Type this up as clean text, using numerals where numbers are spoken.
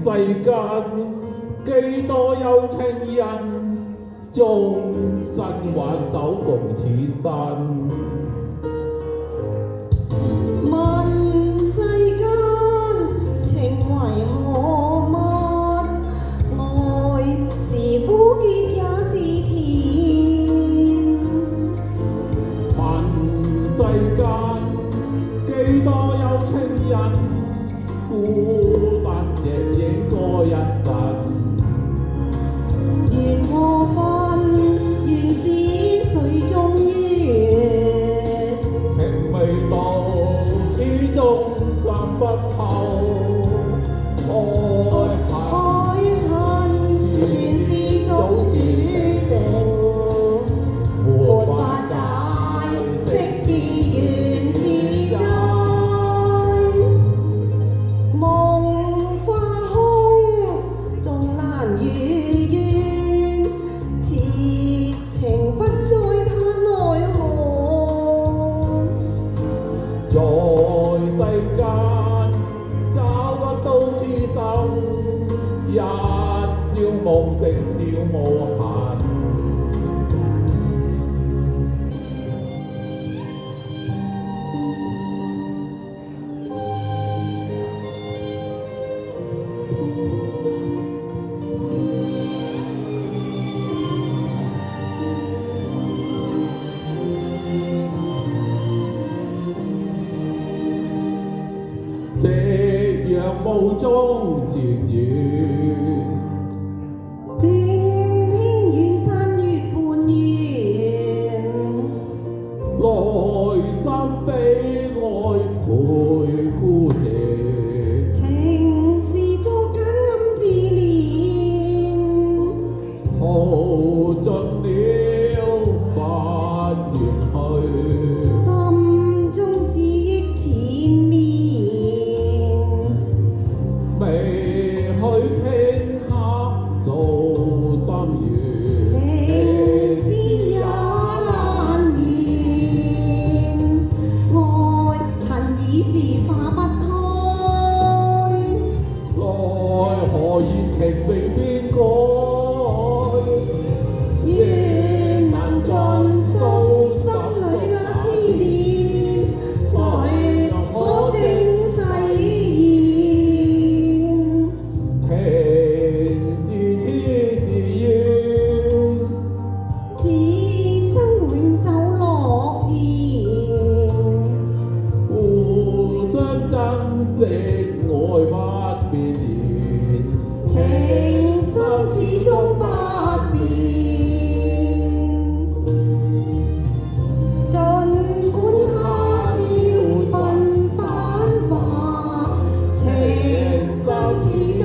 世間幾多有情人，終身挽手共此生。問世間情為何物？愛是苦澀也是甜。問世間幾多有情人，孤單隻影多一人。緣和分，緣是水中月。情未到，始終參不透。愛恨原是早注定，沒法解，惜字緣是真。夢花空，終難如願，痴情不再嘆奈何。在世間找不到知心，一朝夢醒了無限。夕陽霧中漸遠，靜聽遠山月半圓，內心悲哀倍孤寂。情是作繭暗自憐，耗盡了不願去，心中只憶纏綿。未去頃刻訴心願，情絲也難言，愛恨已是化不開。奈何熱情未變改，願能盡訴心裏那痴念，誰可證誓言？情是痴是怨，此生永守諾言，互相珍惜愛不變遷，情深始終不變。儘管他朝鬢斑白，情深始終